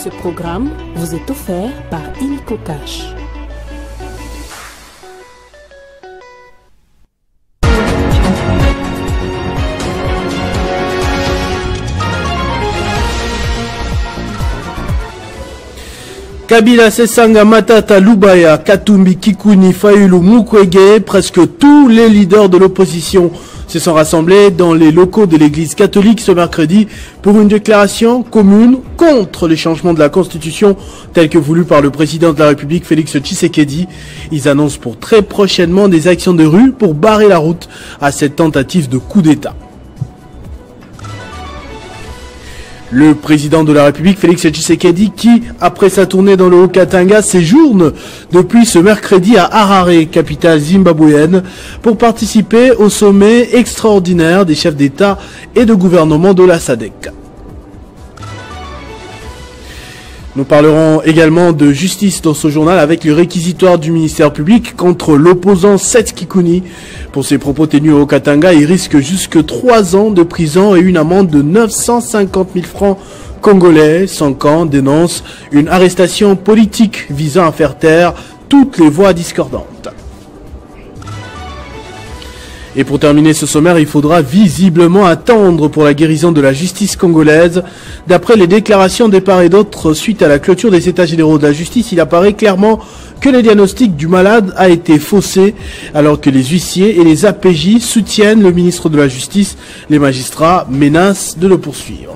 Ce programme vous est offert par Illico Cash. Kabila, Sesanga, Matata, Lubaya, Katumbi, Kikuni, Fayulu, Mukwege, presque tous les leaders de l'opposition se sont rassemblés dans les locaux de l'église catholique ce mercredi pour une déclaration commune contre les changements de la constitution tels que voulus par le président de la République Félix Tshisekedi. Ils annoncent pour très prochainement des actions de rue pour barrer la route à cette tentative de coup d'État. Le président de la République, Félix Tshisekedi, qui, après sa tournée dans le Haut-Katanga, séjourne depuis ce mercredi à Harare, capitale zimbabwéenne, pour participer au sommet extraordinaire des chefs d'État et de gouvernement de la SADC. Nous parlerons également de justice dans ce journal avec le réquisitoire du ministère public contre l'opposant Seth Kikuni. Pour ses propos tenus au Katanga, il risque jusque 3 ans de prison et une amende de 950 000 francs congolais. Son camp dénonce une arrestation politique visant à faire taire toutes les voix discordantes. Et pour terminer ce sommaire, il faudra visiblement attendre pour la guérison de la justice congolaise. D'après les déclarations des part et d'autres suite à la clôture des états généraux de la justice, il apparaît clairement que le diagnostic du malade a été faussé, alors que les huissiers et les APJ soutiennent le ministre de la Justice. Les magistrats menacent de le poursuivre.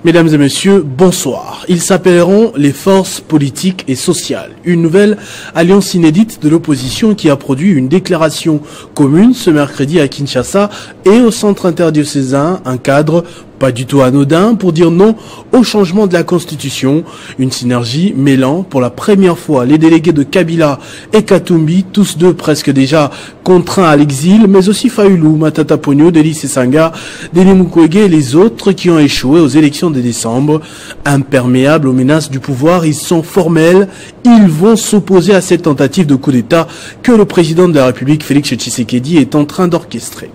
Mesdames et messieurs, bonsoir. Ils s'appelleront les forces politiques et sociales. Une nouvelle alliance inédite de l'opposition qui a produit une déclaration commune ce mercredi à Kinshasa et au centre interdiocésain, un cadre pas du tout anodin pour dire non au changement de la Constitution. Une synergie mêlant pour la première fois les délégués de Kabila et Katumbi, tous deux presque déjà contraints à l'exil, mais aussi Fayulu, Matata Ponyo, Denis Sesanga, Denis Mukwege et les autres qui ont échoué aux élections de décembre. Imperméables aux menaces du pouvoir, ils sont formels, ils vont s'opposer à cette tentative de coup d'État que le président de la République, Félix Tshisekedi, est en train d'orchestrer.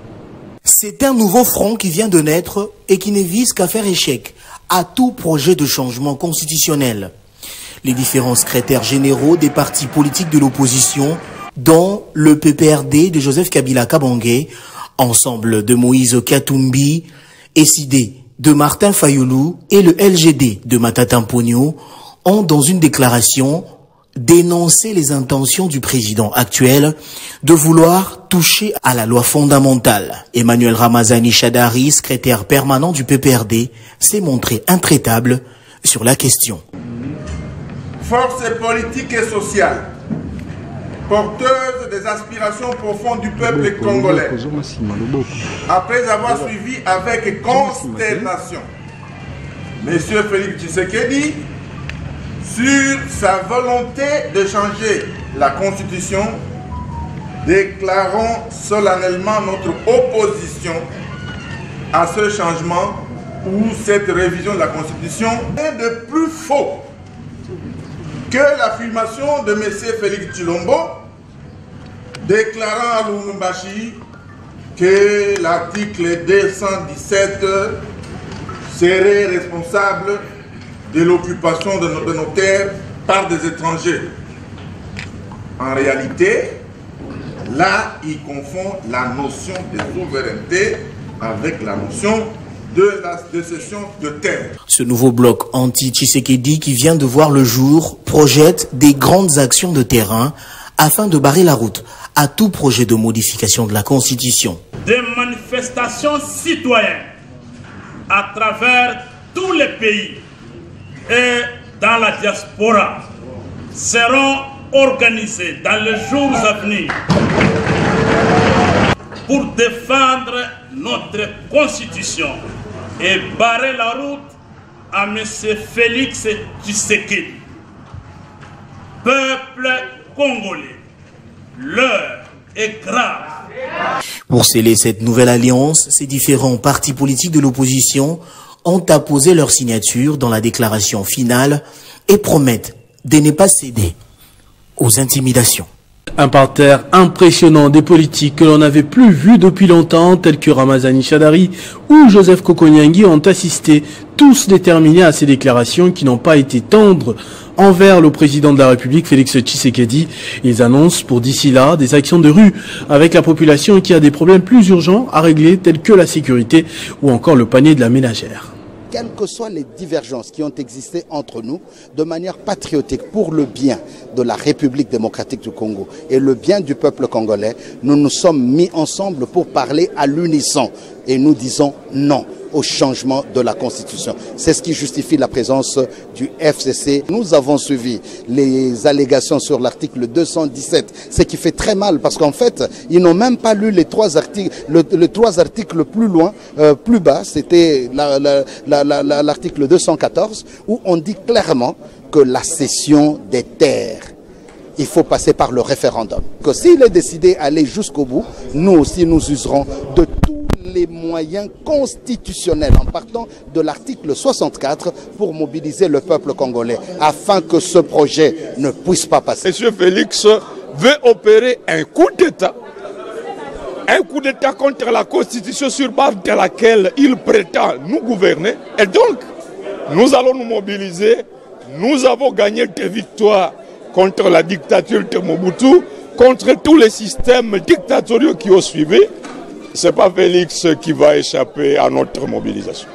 C'est un nouveau front qui vient de naître et qui ne vise qu'à faire échec à tout projet de changement constitutionnel. Les différents secrétaires généraux des partis politiques de l'opposition, dont le PPRD de Joseph Kabila Kabange, Ensemble de Moïse Katumbi, SID de Martin Fayulu et le LGD de Matata Ponyo, ont dans une déclaration dénoncer les intentions du président actuel de vouloir toucher à la loi fondamentale. Emmanuel Ramazani Chadari, secrétaire permanent du PPRD, s'est montré intraitable sur la question. Force politique et sociale, porteuse des aspirations profondes du peuple congolais, après avoir suivi avec consternation M. Félix Tshisekedi sur sa volonté de changer la Constitution, déclarons solennellement notre opposition à ce changement ou cette révision de la Constitution. Rien de plus faux que l'affirmation de M. Félix Tshilombo déclarant à Lubumbashi que l'article 217 serait responsable de l'occupation de nos terres par des étrangers. En réalité, là, il confond la notion de souveraineté avec la notion de cession de terre. Ce nouveau bloc anti-Tshisekedi qui vient de voir le jour projette des grandes actions de terrain afin de barrer la route à tout projet de modification de la Constitution. Des manifestations citoyennes à travers tous les pays et dans la diaspora seront organisées dans les jours à venir pour défendre notre Constitution et barrer la route à M. Félix Tshisekedi. Peuple congolais, l'heure est grave. Pour sceller cette nouvelle alliance, ces différents partis politiques de l'opposition ont apposé leur signature dans la déclaration finale et promettent de ne pas céder aux intimidations. Un parterre impressionnant des politiques que l'on n'avait plus vu depuis longtemps, tels que Ramazani Chadari ou Joseph Kokonyangui, ont assisté, tous déterminés à ces déclarations qui n'ont pas été tendres envers le président de la République, Félix Tshisekedi. Ils annoncent pour d'ici là des actions de rue avec la population qui a des problèmes plus urgents à régler, tels que la sécurité ou encore le panier de la ménagère. Quelles que soient les divergences qui ont existé entre nous, de manière patriotique, pour le bien de la République démocratique du Congo et le bien du peuple congolais, nous nous sommes mis ensemble pour parler à l'unisson et nous disons non au changement de la Constitution. C'est ce qui justifie la présence du FCC. Nous avons suivi les allégations sur l'article 217, ce qui fait très mal parce qu'en fait, ils n'ont même pas lu les trois articles, les trois articles plus loin, plus bas, c'était l'article 214, où on dit clairement que la cession des terres, il faut passer par le référendum. Que s'il est décidé d'aller jusqu'au bout, nous aussi nous userons de tous les moyens constitutionnels en partant de l'article 64 pour mobiliser le peuple congolais afin que ce projet ne puisse pas passer. Monsieur Félix veut opérer un coup d'État contre la Constitution sur base de laquelle il prétend nous gouverner. Et donc, nous allons nous mobiliser. Nous avons gagné des victoires contre la dictature de Mobutu, contre tous les systèmes dictatoriaux qui ont suivi. Ce n'est pas Félix qui va échapper à notre mobilisation.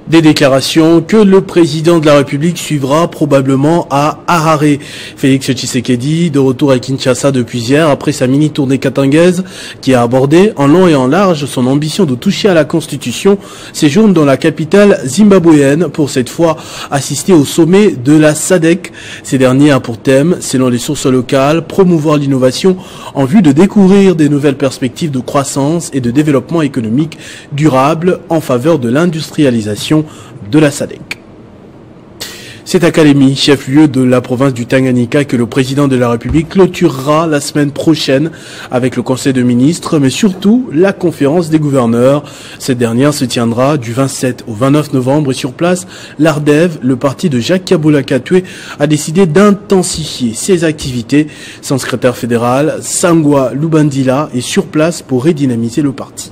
Des déclarations que le président de la République suivra probablement à Harare. Félix Tshisekedi, de retour à Kinshasa depuis hier, après sa mini-tournée katangaise, qui a abordé en long et en large son ambition de toucher à la Constitution, séjourne dans la capitale zimbabwéenne pour cette fois assister au sommet de la SADC. Ces derniers a pour thème, selon les sources locales, promouvoir l'innovation en vue de découvrir des nouvelles perspectives de croissance et de développement économique durable en faveur de l'industrialisation de la SADC. C'est à Kalemi, chef-lieu de la province du Tanganyika, que le président de la République clôturera la semaine prochaine avec le Conseil de ministres, mais surtout la conférence des gouverneurs. Cette dernière se tiendra du 27 au 29 novembre et sur place, l'ARDEV, le parti de Jacques Kabula Katwe, a décidé d'intensifier ses activités. Son secrétaire fédéral, Sangwa Lubandila, est sur place pour redynamiser le parti.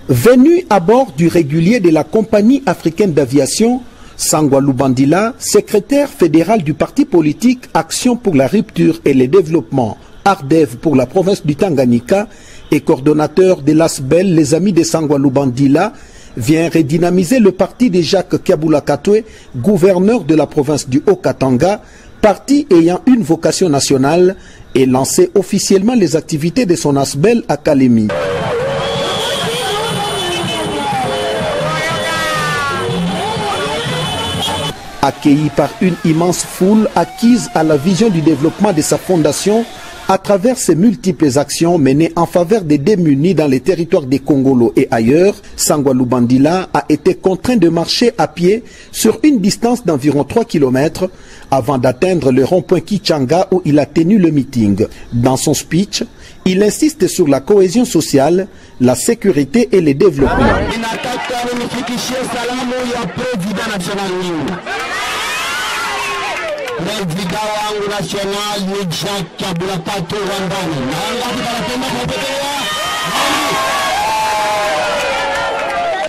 Venu à bord du régulier de la compagnie africaine d'aviation, Sangwa Lubandila, secrétaire fédéral du parti politique Action pour la rupture et le développement, ARDEV pour la province du Tanganyika, et coordonnateur de l'ASBEL, les amis de Sangwa Lubandila, vient redynamiser le parti de Jacques Kabula Katwe, gouverneur de la province du Haut-Katanga, parti ayant une vocation nationale, et lancer officiellement les activités de son ASBEL à Kalemi. Accueilli par une immense foule acquise à la vision du développement de sa fondation à travers ses multiples actions menées en faveur des démunis dans les territoires des Congolo et ailleurs, Sangwa Lubandila a été contraint de marcher à pied sur une distance d'environ 3 km avant d'atteindre le rond-point Kichanga où il a tenu le meeting. Dans son speech, il insiste sur la cohésion sociale, la sécurité et le développement.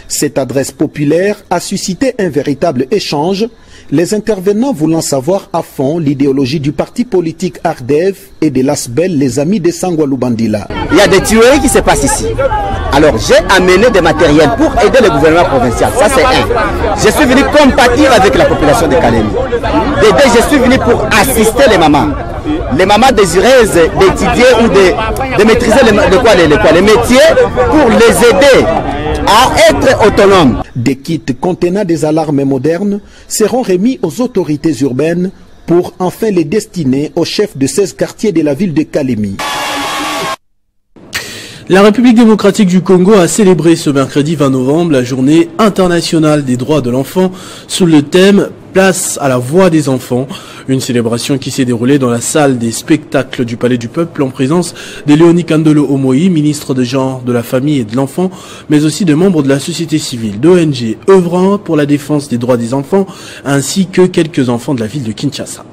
Cette adresse populaire a suscité un véritable échange, les intervenants voulant savoir à fond l'idéologie du parti politique ARDEV et de l'ASBEL, les amis de Sangwa Lubandila. Il y a des tueries qui se passent ici. Alors j'ai amené des matériels pour aider le gouvernement provincial. Ça c'est un. Je suis venu compatir avec la population de Kalemi. Je suis venu pour assister les mamans. Les mamans désireuses d'étudier ou de maîtriser les métiers pour les aider à être autonomes. Des kits contenant des alarmes modernes seront remis aux autorités urbaines pour enfin les destiner aux chefs de 16 quartiers de la ville de Kalemi. La République démocratique du Congo a célébré ce mercredi 20 novembre la journée internationale des droits de l'enfant sous le thème « Place à la voix des enfants ». Une célébration qui s'est déroulée dans la salle des spectacles du Palais du Peuple en présence de Léonie Kandolo Omoi, ministre de genre, de la famille et de l'enfant, mais aussi de membres de la société civile, d'ONG œuvrant pour la défense des droits des enfants, ainsi que quelques enfants de la ville de Kinshasa.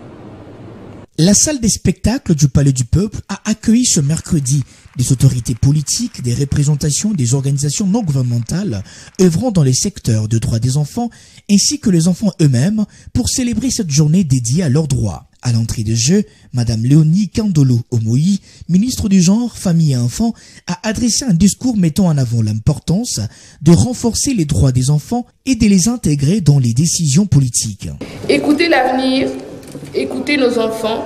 La salle des spectacles du Palais du Peuple a accueilli ce mercredi des autorités politiques, des représentations des organisations non gouvernementales œuvrant dans les secteurs de droits des enfants ainsi que les enfants eux-mêmes pour célébrer cette journée dédiée à leurs droits. À l'entrée de jeu, Madame Léonie Kandolo Omoyi, ministre du Genre, Famille et Enfants, a adressé un discours mettant en avant l'importance de renforcer les droits des enfants et de les intégrer dans les décisions politiques. Écouter l'avenir, écouter nos enfants,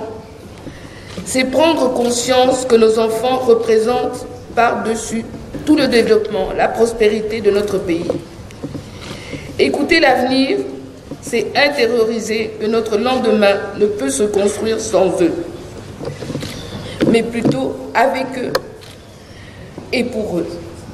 c'est prendre conscience que nos enfants représentent par-dessus tout le développement, la prospérité de notre pays. Écouter l'avenir, c'est intérioriser que notre lendemain ne peut se construire sans eux, mais plutôt avec eux et pour eux.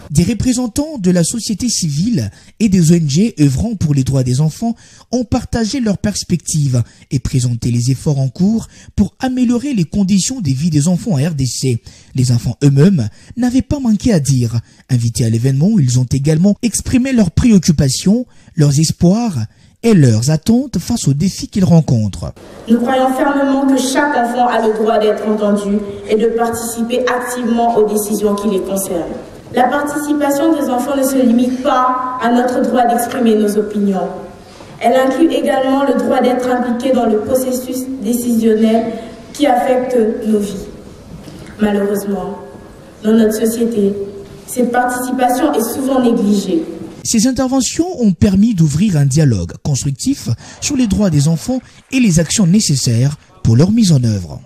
Des représentants de la société civile et des ONG œuvrant pour les droits des enfants ont partagé leurs perspectives et présenté les efforts en cours pour améliorer les conditions de vie des enfants en RDC. Les enfants eux-mêmes n'avaient pas manqué à dire. Invités à l'événement, ils ont également exprimé leurs préoccupations, leurs espoirs et leurs attentes face aux défis qu'ils rencontrent. Nous croyons fermement que chaque enfant a le droit d'être entendu et de participer activement aux décisions qui les concernent. La participation des enfants ne se limite pas à notre droit d'exprimer nos opinions. Elle inclut également le droit d'être impliqué dans le processus décisionnel qui affecte nos vies. Malheureusement, dans notre société, cette participation est souvent négligée. Ces interventions ont permis d'ouvrir un dialogue constructif sur les droits des enfants et les actions nécessaires pour leur mise en œuvre.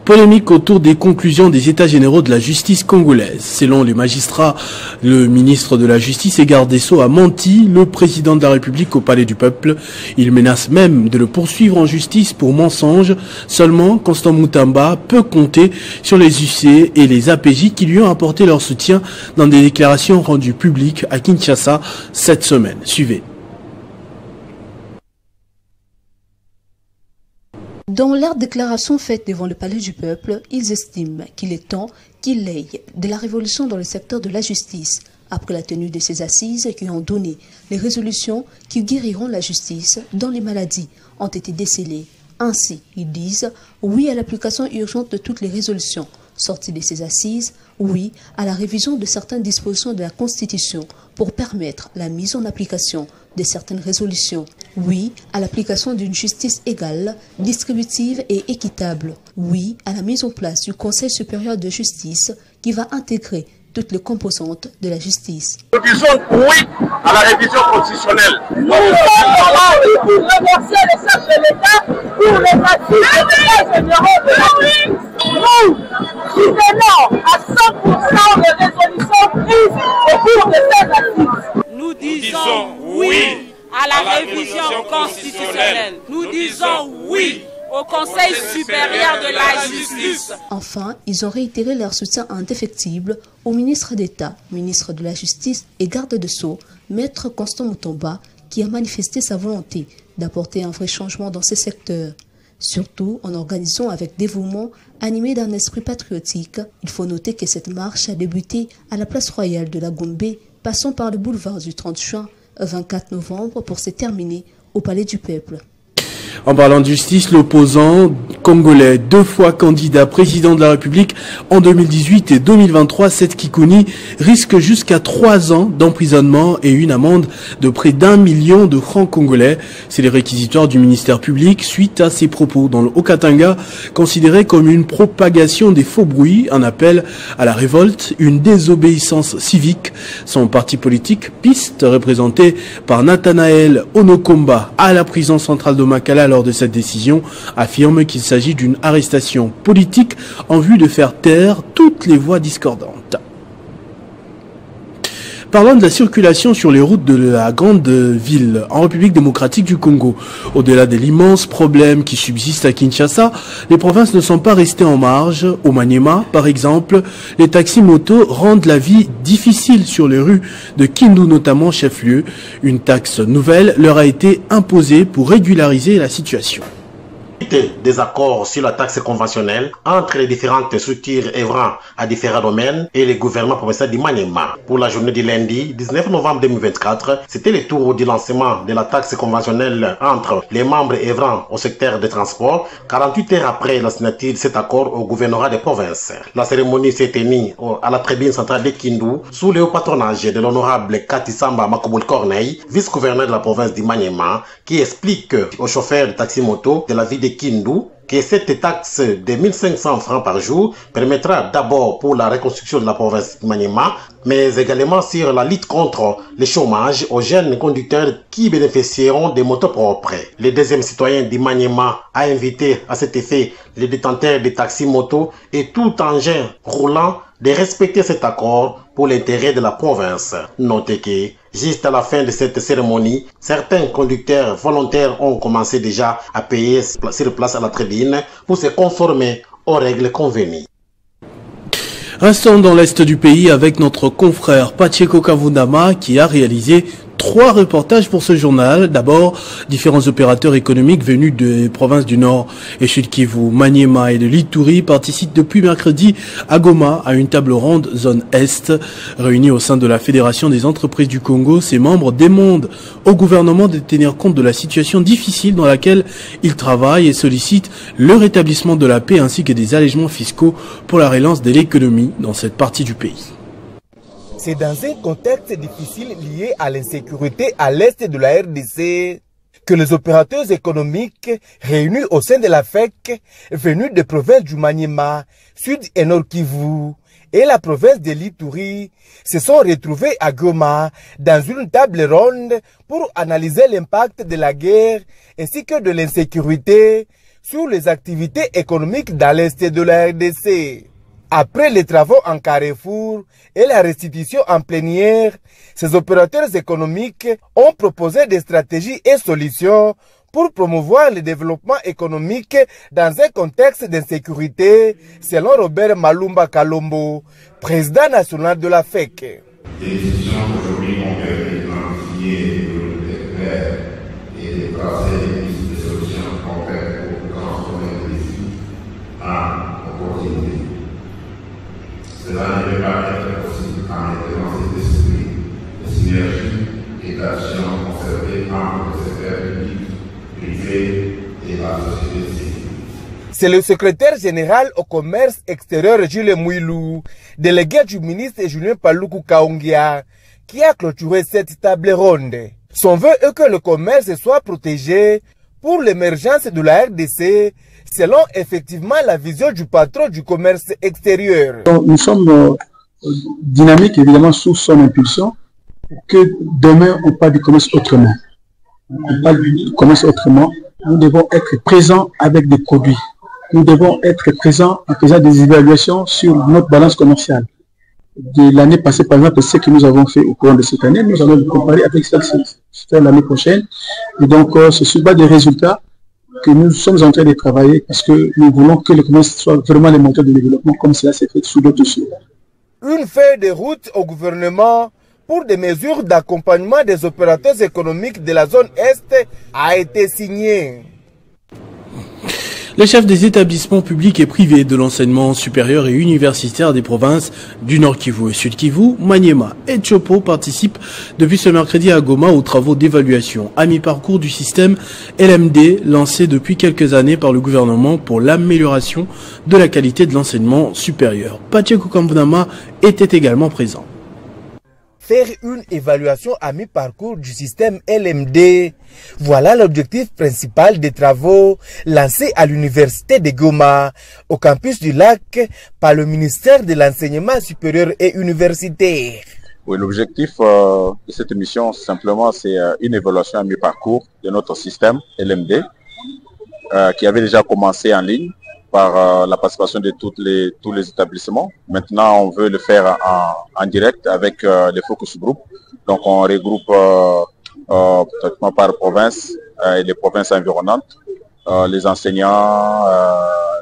Polémique autour des conclusions des États généraux de la justice congolaise. Selon les magistrats, le ministre de la Justice et garde des Sceaux a menti le président de la République au Palais du Peuple. Il menace même de le poursuivre en justice pour mensonge. Seulement, Constant Moutamba peut compter sur les UC et les APJ qui lui ont apporté leur soutien dans des déclarations rendues publiques à Kinshasa cette semaine. Suivez. Dans leur déclaration faite devant le Palais du Peuple, ils estiment qu'il est temps qu'il y ait de la révolution dans le secteur de la justice, après la tenue de ces assises qui ont donné les résolutions qui guériront la justice dont les maladies ont été décelées. Ainsi, ils disent oui à l'application urgente de toutes les résolutions sorties de ces assises, oui à la révision de certaines dispositions de la Constitution pour permettre la mise en application de certaines résolutions. Oui à l'application d'une justice égale, distributive et équitable. Oui à la mise en place du Conseil supérieur de justice qui va intégrer toutes les composantes de la justice. Nous disons oui à la révision constitutionnelle. Nous sommes pour remercier les chefs de l'État pour les actions généraux de la justice. Nous soutenons à 100% les résolutions prises au cours de ces assises. Nous disons oui à la révision constitutionnelle. Nous disons oui au Conseil supérieur de la justice. Enfin, ils ont réitéré leur soutien indéfectible au ministre d'État, ministre de la Justice et garde des Sceaux, maître Constant Moutamba, qui a manifesté sa volonté d'apporter un vrai changement dans ces secteurs. Surtout en organisant avec dévouement, animé d'un esprit patriotique. Il faut noter que cette marche a débuté à la place royale de la Gombe, passant par le boulevard du 30 juin, 24 novembre, pour se terminer au Palais du Peuple. En parlant de justice, l'opposant congolais, 2 fois candidat président de la République en 2018 et 2023, Seth Kikouni, risque jusqu'à 3 ans d'emprisonnement et une amende de près d'1 million de francs congolais. C'est les réquisitoires du ministère public suite à ses propos dans le Haut-Katanga, considérés comme une propagation des faux bruits, un appel à la révolte, une désobéissance civique. Son parti politique, PIST, représenté par Nathanaël Onokomba à la prison centrale de Makala lors de cette décision, affirme qu'il s'agit d'une arrestation politique en vue de faire taire toutes les voix discordantes. Parlant de la circulation sur les routes de la grande ville en République démocratique du Congo, au-delà de l'immense problème qui subsiste à Kinshasa, les provinces ne sont pas restées en marge. Au Maniema, par exemple, les taxis-motos rendent la vie difficile sur les rues de Kindu, notamment chef-lieu. Une taxe nouvelle leur a été imposée pour régulariser la situation. Des accords sur la taxe conventionnelle entre les différentes structures œuvrant à différents domaines et les gouvernements provinciaux du Maniema. Pour la journée du lundi 19 novembre 2024, c'était le tour du lancement de la taxe conventionnelle entre les membres œuvrant au secteur des transports, 48 heures après la signature de cet accord au gouvernorat des provinces. La cérémonie s'est tenue à la tribune centrale de Kindu sous le haut patronage de l'honorable Katisamba Makoboul Corneille, vice-gouverneur de la province du Maniema, qui explique aux chauffeurs de taxi-moto de la ville de Kindu que cette taxe de 1500 francs par jour permettra d'abord pour la reconstruction de la province du Maniema, mais également sur la lutte contre le chômage aux jeunes conducteurs qui bénéficieront des motos propres. Le deuxième citoyen du Maniema a invité à cet effet les détenteurs de taxi-moto et tout engin roulant de respecter cet accord pour l'intérêt de la province. Notez que, juste à la fin de cette cérémonie, certains conducteurs volontaires ont commencé déjà à payer sur place à la tribune pour se conformer aux règles convenues. Restons dans l'est du pays avec notre confrère Pacheco Kavundama qui a réalisé 3 reportages pour ce journal. D'abord, différents opérateurs économiques venus des provinces du Nord et Sud-Kivu, Maniema et de l'Ituri participent depuis mercredi à Goma à une table ronde zone Est. Réunis au sein de la Fédération des entreprises du Congo, ces membres demandent au gouvernement de tenir compte de la situation difficile dans laquelle ils travaillent et sollicitent le rétablissement de la paix ainsi que des allègements fiscaux pour la relance de l'économie dans cette partie du pays. C'est dans un contexte difficile lié à l'insécurité à l'est de la RDC que les opérateurs économiques réunis au sein de la FEC, venus des provinces du Maniema, Sud et Nord Kivu et la province de l'Ituri, se sont retrouvés à Goma dans une table ronde pour analyser l'impact de la guerre ainsi que de l'insécurité sur les activités économiques dans l'est de la RDC. Après les travaux en Carrefour et la restitution en plénière, ces opérateurs économiques ont proposé des stratégies et solutions pour promouvoir le développement économique dans un contexte d'insécurité, selon Robert Malumba Kalombo, président national de la FEC. Les décisions aujourd'hui ont permis d'identifier des clairs et de tracer des solutions concrètes pour transformer les défis en opportunités. Cela ne peut pas être possible en maintenant cet esprit de synergie et d'action concertée entre le secteur public, privé et la société civile. C'est le secrétaire général au commerce extérieur Jules Mouilou, délégué du ministre Julien Paluku Kaongia, qui a clôturé cette table ronde. Son vœu est que le commerce soit protégé pour l'émergence de la RDC, selon effectivement la vision du patron du commerce extérieur. Nous sommes dynamiques évidemment sous son impulsion pour que demain on parle du commerce autrement. On parle du commerce autrement. Nous devons être présents avec des produits. Nous devons être présents en faisant des évaluations sur notre balance commerciale. De l'année passée, par exemple, ce que nous avons fait au cours de cette année, nous allons le comparer avec ce qui se fait l'année prochaine. Et donc, c'est sur base des résultats que nous sommes en train de travailler parce que nous voulons que le commerce soit vraiment le moteur de développement comme cela s'est fait sous d'autres sujets. Une feuille de route au gouvernement pour des mesures d'accompagnement des opérateurs économiques de la zone Est a été signée. Les chefs des établissements publics et privés de l'enseignement supérieur et universitaire des provinces du Nord Kivu et Sud Kivu, Maniema et Tchopo participent depuis ce mercredi à Goma aux travaux d'évaluation à mi-parcours du système LMD lancé depuis quelques années par le gouvernement pour l'amélioration de la qualité de l'enseignement supérieur. Pacheco Kavundama était également présent. Faire une évaluation à mi-parcours du système LMD, voilà l'objectif principal des travaux lancés à l'université de Goma, au campus du Lac, par le ministère de l'enseignement supérieur et universitaire. Oui, l'objectif de cette émission, simplement, c'est une évaluation à mi-parcours de notre système LMD, qui avait déjà commencé en ligne par la participation de tous les établissements. Maintenant, on veut le faire en direct avec les focus group. Donc, on regroupe pratiquement par province et les provinces environnantes, les enseignants,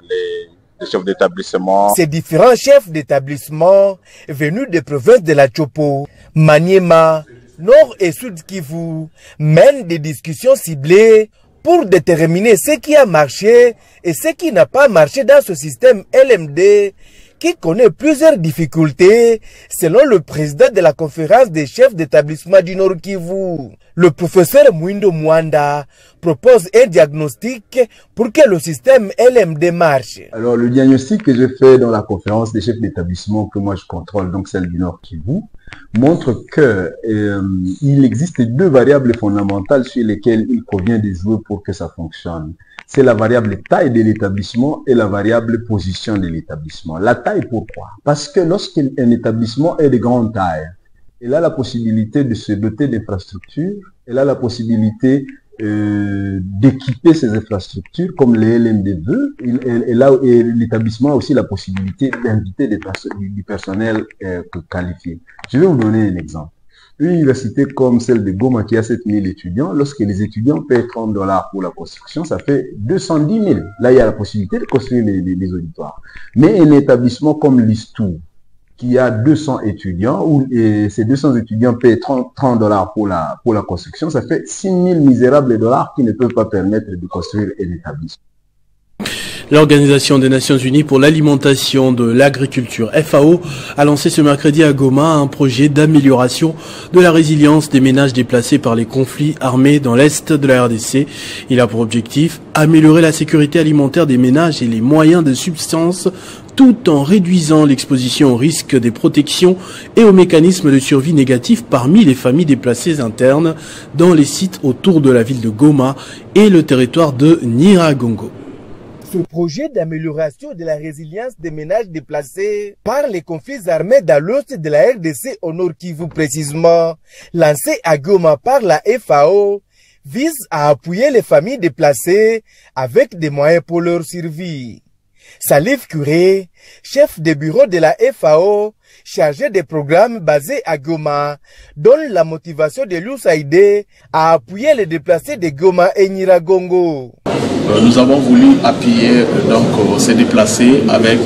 les chefs d'établissement. Ces différents chefs d'établissement venus des provinces de la Tchopo, Maniema, Nord et Sud Kivu mènent des discussions ciblées pour déterminer ce qui a marché et ce qui n'a pas marché dans ce système LMD qui connaît plusieurs difficultés, selon le président de la conférence des chefs d'établissement du Nord Kivu. Le professeur Mwindo Mwanda propose un diagnostic pour que le système LMD marche. Alors le diagnostic que je fais dans la conférence des chefs d'établissement que moi je contrôle, donc celle du Nord Kivu, montre que il existe deux variables fondamentales sur lesquelles il convient de jouer pour que ça fonctionne. C'est la variable taille de l'établissement et la variable position de l'établissement. La taille, pourquoi? Parce que lorsqu'un établissement est de grande taille, il a la possibilité de se doter d'infrastructures, il a la possibilité d'équiper ces infrastructures comme les LMD veut, et l'établissement a aussi la possibilité d'inviter du personnel qualifié. Je vais vous donner un exemple. Une université comme celle de Goma qui a 7000 étudiants, lorsque les étudiants paient $30 pour la construction, ça fait 210 000. Là, il y a la possibilité de construire les auditoires. Mais un établissement comme l'ISTOU, qui a 200 étudiants, où ces 200 étudiants paient $30 pour la construction, ça fait 6 000 misérables dollars qui ne peuvent pas permettre de construire un établissement. L'Organisation des Nations Unies pour l'alimentation de l'agriculture, FAO, a lancé ce mercredi à Goma un projet d'amélioration de la résilience des ménages déplacés par les conflits armés dans l'Est de la RDC. Il a pour objectif améliorer la sécurité alimentaire des ménages et les moyens de subsistance tout en réduisant l'exposition au risque des protections et aux mécanismes de survie négatifs parmi les familles déplacées internes dans les sites autour de la ville de Goma et le territoire de Nyiragongo. Ce projet d'amélioration de la résilience des ménages déplacés par les conflits armés dans l'ouest de la RDC au Nord Kivu précisément, lancé à Goma par la FAO, vise à appuyer les familles déplacées avec des moyens pour leur survie. Salif Curé, chef de bureau de la FAO, chargé des programmes basés à Goma, donne la motivation de l'USAID à appuyer les déplacés de Goma et Nyiragongo. Nous avons voulu appuyer ces déplacés avec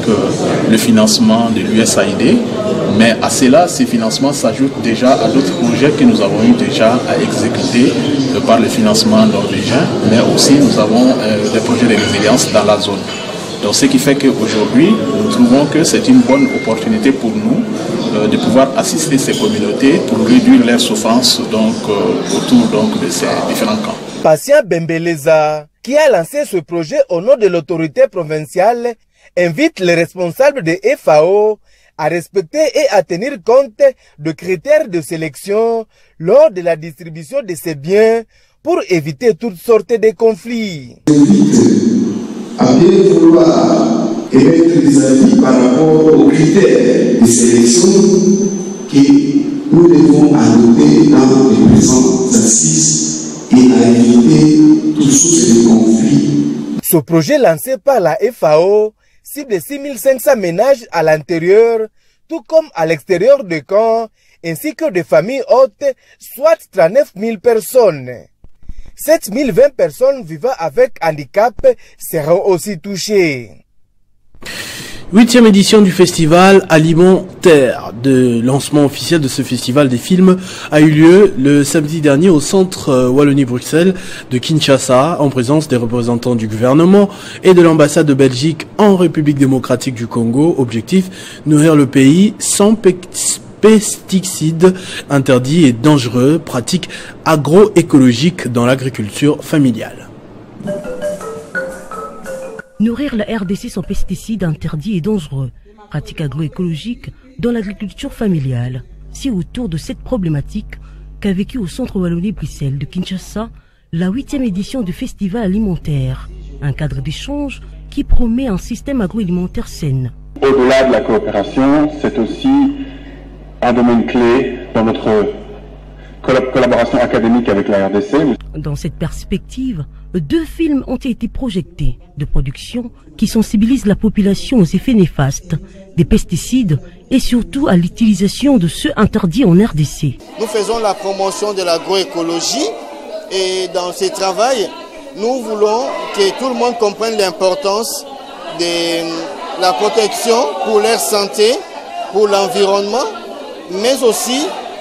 le financement de l'USAID, mais à cela, ces financements s'ajoutent déjà à d'autres projets que nous avons eu déjà à exécuter par le financement norvégien, mais aussi nous avons des projets de résilience dans la zone. Donc ce qui fait qu'aujourd'hui, nous trouvons que c'est une bonne opportunité pour nous de pouvoir assister ces communautés pour réduire leurs souffrances autour de ces différents camps. Patient Bembeleza, qui a lancé ce projet au nom de l'autorité provinciale, invite les responsables de FAO à respecter et à tenir compte de critères de sélection lors de la distribution de ces biens pour éviter toutes sortes de conflits. À bien vouloir émettre des avis par rapport aux critères de sélection que nous devons adopter dans les présentes assises et à éviter toutes sources de conflits. Ce projet lancé par la FAO cible 6500 ménages à l'intérieur, tout comme à l'extérieur des camps, ainsi que des familles hautes, soit 39 000 personnes. 7020 personnes vivant avec handicap seront aussi touchées. 8e édition du festival alimentaire. Le lancement officiel de ce festival des films a eu lieu le samedi dernier au centre Wallonie-Bruxelles de Kinshasa en présence des représentants du gouvernement et de l'ambassade de Belgique en République démocratique du Congo. Objectif, nourrir le pays sans pesticides interdits et dangereux, pratiques agroécologiques dans l'agriculture familiale. Nourrir la RDC sans pesticides interdits et dangereux, pratiques agroécologiques dans l'agriculture familiale. C'est autour de cette problématique qu'a vécu au centre Wallonie-Bruxelles de Kinshasa la 8e édition du festival alimentaire, un cadre d'échange qui promet un système agroalimentaire sain. Au-delà de la coopération, c'est aussi un domaine clé dans notre collaboration académique avec la RDC. Dans cette perspective, 2 films ont été projetés de production qui sensibilisent la population aux effets néfastes des pesticides et surtout à l'utilisation de ceux interdits en RDC. Nous faisons la promotion de l'agroécologie et dans ce travail, nous voulons que tout le monde comprenne l'importance de la protection pour leur santé, pour l'environnement, mais aussi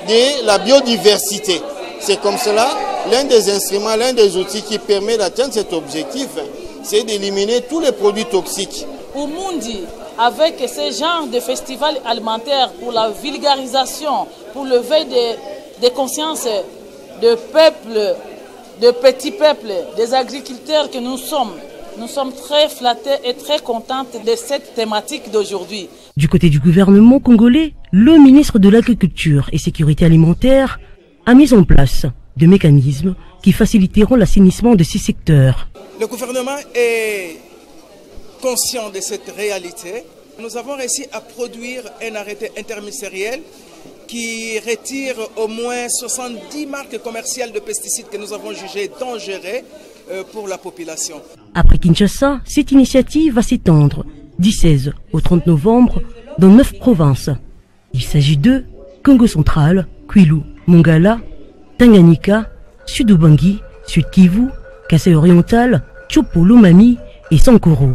de la biodiversité. C'est comme cela l'un des instruments, l'un des outils qui permet d'atteindre cet objectif, c'est d'éliminer tous les produits toxiques. Pour Mundi, avec ce genre de festival alimentaire pour la vulgarisation, pour le veille des consciences de peuples, de petits peuples, des agriculteurs que nous sommes très flattés et très contentes de cette thématique d'aujourd'hui. Du côté du gouvernement congolais, le ministre de l'Agriculture et Sécurité alimentaire a mis en place des mécanismes qui faciliteront l'assainissement de ces secteurs. Le gouvernement est conscient de cette réalité. Nous avons réussi à produire un arrêté interministériel qui retire au moins 70 marques commerciales de pesticides que nous avons jugées dangereux pour la population. Après Kinshasa, cette initiative va s'étendre du 16 au 30 novembre dans 9 provinces. Il s'agit de Congo central, Kwilu, Mongala, Tanganyika, Sud-Ubangi, Sud-Kivu, Kasai oriental, Chopo, Lomami et Sankoro.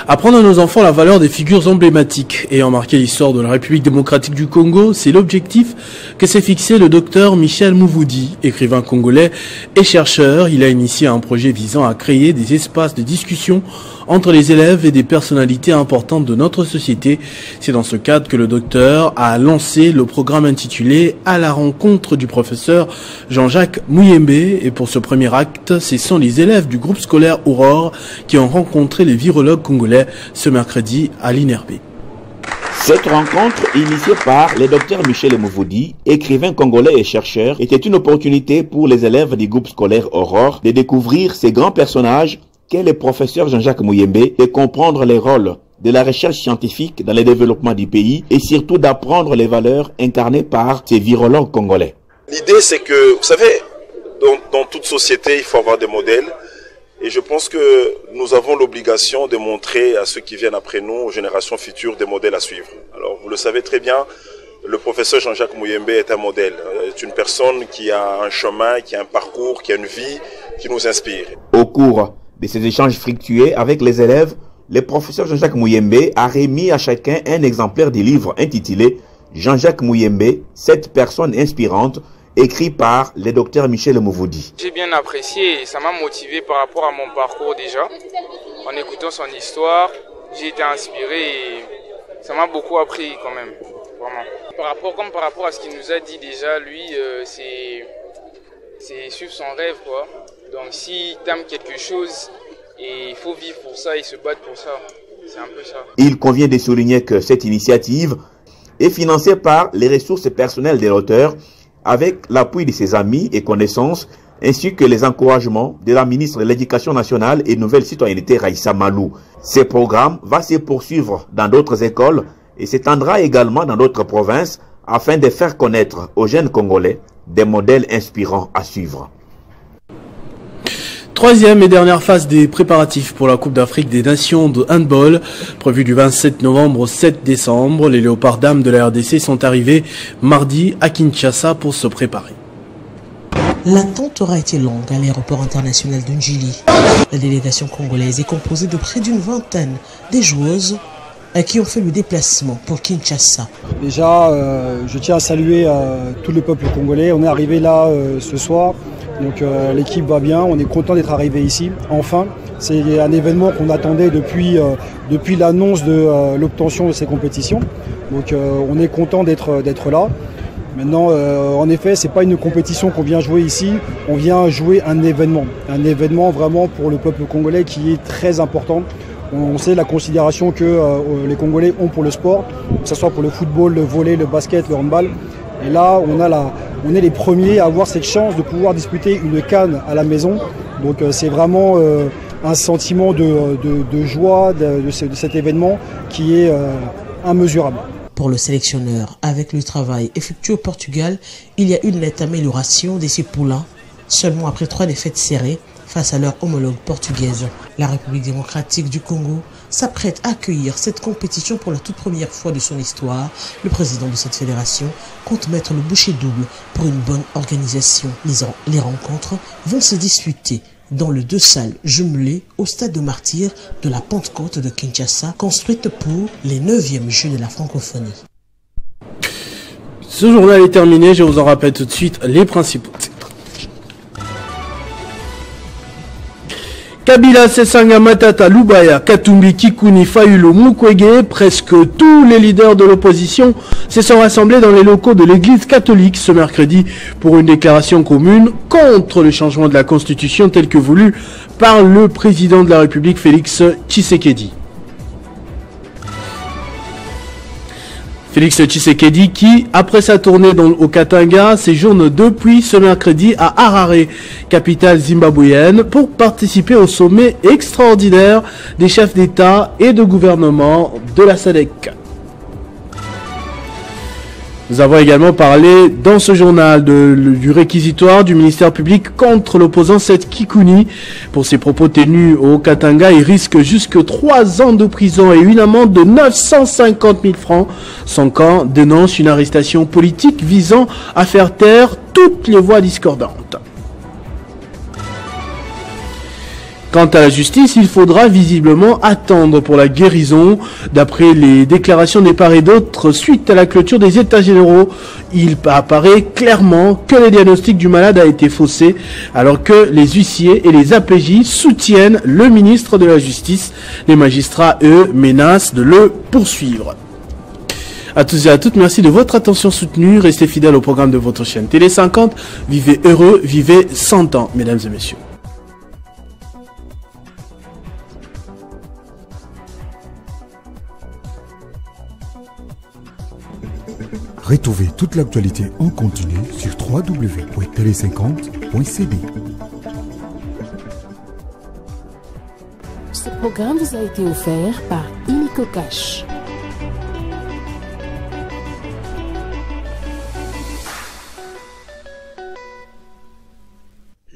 Apprendre à nos enfants la valeur des figures emblématiques ayant marqué l'histoire de la République démocratique du Congo, c'est l'objectif que s'est fixé le docteur Michel Mouvoudi, écrivain congolais et chercheur. Il a initié un projet visant à créer des espaces de discussion entre les élèves et des personnalités importantes de notre société. C'est dans ce cadre que le docteur a lancé le programme intitulé « À la rencontre du professeur Jean-Jacques Muyembe ». Et pour ce premier acte, ce sont les élèves du groupe scolaire Aurore qui ont rencontré les virologues congolais ce mercredi à l'INRB. Cette rencontre, initiée par le docteur Michel Mouvoudi, écrivain congolais et chercheur, était une opportunité pour les élèves du groupe scolaire Aurore de découvrir ces grands personnages qu'est le professeur Jean-Jacques Muyembe et comprendre les rôles de la recherche scientifique dans le développement du pays et surtout d'apprendre les valeurs incarnées par ces virologues congolais. L'idée, c'est que, vous savez, dans toute société, il faut avoir des modèles. Et je pense que nous avons l'obligation de montrer à ceux qui viennent après nous, aux générations futures, des modèles à suivre. Alors, vous le savez très bien, le professeur Jean-Jacques Muyembe est un modèle. C'est une personne qui a un chemin, qui a un parcours, qui a une vie, qui nous inspire. Au cours de ces échanges fructueux avec les élèves, le professeur Jean-Jacques Muyembe a remis à chacun un exemplaire du livre intitulé « Jean-Jacques Muyembe, cette personne inspirante » écrit par le docteur Michel Mouvoudi. J'ai bien apprécié et ça m'a motivé par rapport à mon parcours déjà. En écoutant son histoire, j'ai été inspiré et ça m'a beaucoup appris quand même, vraiment. Par rapport à ce qu'il nous a dit déjà, lui, c'est suivre son rêve, quoi. Donc s'il t'aime quelque chose, et il faut vivre pour ça et se battre pour ça. C'est un peu ça. Il convient de souligner que cette initiative est financée par les ressources personnelles de l'auteur, avec l'appui de ses amis et connaissances, ainsi que les encouragements de la ministre de l'Éducation nationale et Nouvelle Citoyenneté Raïssa Malou. Ce programme va se poursuivre dans d'autres écoles et s'étendra également dans d'autres provinces afin de faire connaître aux jeunes Congolais des modèles inspirants à suivre. Troisième et dernière phase des préparatifs pour la Coupe d'Afrique des Nations de handball, prévue du 27 novembre au 7 décembre. Les Léopards dames de la RDC sont arrivés mardi à Kinshasa pour se préparer. L'attente aura été longue à l'aéroport international de Njili. La délégation congolaise est composée de près d'une vingtaine de joueuses qui ont fait le déplacement pour Kinshasa. Déjà, je tiens à saluer tout le peuple congolais. On est arrivé là ce soir. Donc l'équipe va bien, on est content d'être arrivé ici. Enfin, c'est un événement qu'on attendait depuis l'annonce de l'obtention de ces compétitions. Donc on est content d'être là. Maintenant, en effet, c'est pas une compétition qu'on vient jouer ici, on vient jouer un événement vraiment pour le peuple congolais qui est très important. On sait la considération que les Congolais ont pour le sport, que ce soit pour le football, le volley, le basket, le handball. Et là, on est les premiers à avoir cette chance de pouvoir disputer une CAN à la maison. Donc c'est vraiment un sentiment de joie de cet événement qui est immesurable. Pour le sélectionneur, avec le travail effectué au Portugal, il y a une nette amélioration de ses poulains, seulement après 3 défaites serrées face à leur homologue portugaise. La République démocratique du Congo s'apprête à accueillir cette compétition pour la toute première fois de son histoire. Le président de cette fédération compte mettre le bouchée double pour une bonne organisation. Les rencontres vont se disputer dans les 2 salles jumelées au stade de martyrs de la Pentecôte de Kinshasa, construite pour les 9e Jeux de la francophonie. Ce journal est terminé, je vous en rappelle tout de suite les principaux titres. Kabila, Sesanga, Matata, Lubaya, Katumbi, Kikuni, Fayulu, Mukwege, presque tous les leaders de l'opposition se sont rassemblés dans les locaux de l'église catholique ce mercredi pour une déclaration commune contre le changement de la constitution tel que voulu par le président de la République Félix Tshisekedi. Félix Tshisekedi qui, après sa tournée au Katanga, séjourne depuis ce mercredi à Harare, capitale zimbabwéenne, pour participer au sommet extraordinaire des chefs d'État et de gouvernement de la SADC. Nous avons également parlé dans ce journal du réquisitoire du ministère public contre l'opposant Seth Kikuni. Pour ses propos tenus au Katanga, il risque jusque 3 ans de prison et une amende de 950 000 francs. Son camp dénonce une arrestation politique visant à faire taire toutes les voix discordantes. Quant à la justice, il faudra visiblement attendre pour la guérison. D'après les déclarations des part et d'autres, suite à la clôture des états généraux, il apparaît clairement que le diagnostic du malade a été faussé, alors que les huissiers et les APJ soutiennent le ministre de la Justice. Les magistrats, eux, menacent de le poursuivre. À tous et à toutes, merci de votre attention soutenue. Restez fidèles au programme de votre chaîne Télé 50. Vivez heureux, vivez 100 ans, mesdames et messieurs. Retrouvez toute l'actualité en continu sur www.tele50.cd. Ce programme vous a été offert par Illico Cash.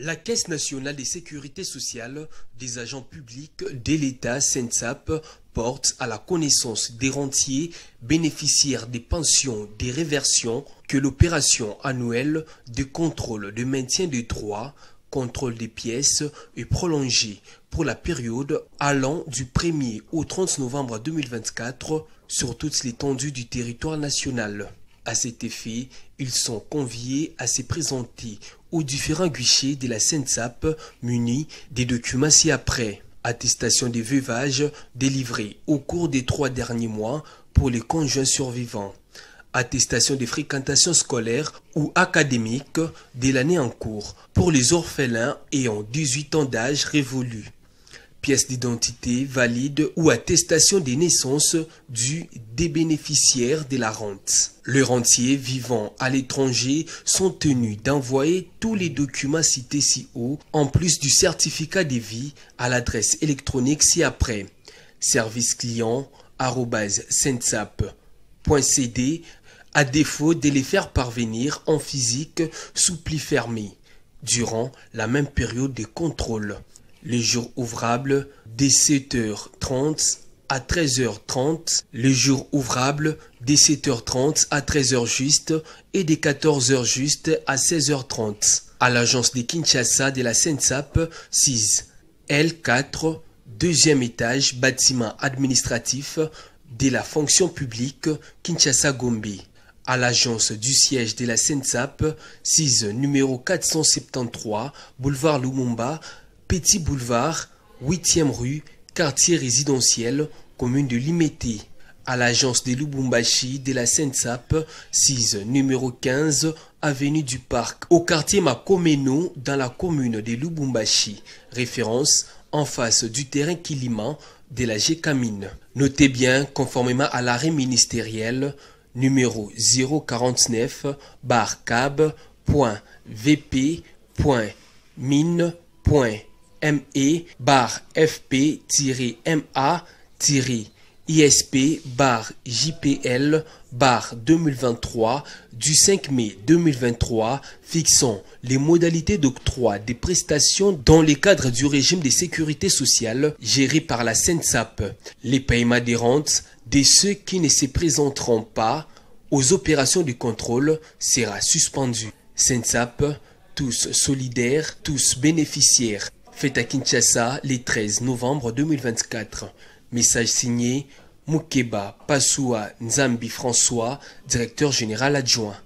La Caisse nationale de sécurité sociale des agents publics de l'État SENSAP porte à la connaissance des rentiers bénéficiaires des pensions des réversions que l'opération annuelle de contrôle de maintien des droits, contrôle des pièces est prolongée pour la période allant du 1er au 30 novembre 2024 sur toute l'étendue du territoire national. À cet effet, ils sont conviés à se présenter aux différents guichets de la SENSAP munis des documents ci-après. Attestation des veuvages délivrés au cours des 3 derniers mois pour les conjoints survivants. Attestation des fréquentations scolaires ou académiques de l'année en cours pour les orphelins ayant 18 ans d'âge révolu. Pièce d'identité valide ou attestation des naissances des bénéficiaires de la rente. Les rentiers vivant à l'étranger sont tenus d'envoyer tous les documents cités ci-haut, en plus du certificat de vie à l'adresse électronique ci-après. serviceclient@sensap.cd à défaut de les faire parvenir en physique sous pli fermé, durant la même période de contrôle. Les jours ouvrables dès 7h30 à 13h30, les jours ouvrables dès 7h30 à 13h juste et dès 14h juste à 16h30. À l'agence de Kinshasa de la SENSAP 6, L4, 2e étage, bâtiment administratif de la fonction publique Kinshasa-Gombe. À l'agence du siège de la SENSAP 6, numéro 473, boulevard Lumumba, Petit Boulevard, 8e rue, quartier résidentiel, commune de Limete. À l'agence de Lubumbashi de la SENSAP 6, numéro 15, avenue du Parc, au quartier Makomeno, dans la commune de Lubumbashi. Référence en face du terrain Kilima de la GECAMINE. Notez bien, conformément à l'arrêt ministériel numéro 049.vp.mine.fp-ME/ISP/JPL/2023 du 5 mai 2023 fixant les modalités d'octroi des prestations dans le cadre du régime de sécurité sociale géré par la SENSAP. Les paiements des rentes de ceux qui ne se présenteront pas aux opérations de contrôle sera suspendu. SENSAP, tous solidaires, tous bénéficiaires. Fête à Kinshasa le 13 novembre 2024. Message signé Mukeba Passoua Nzambi François, directeur général adjoint.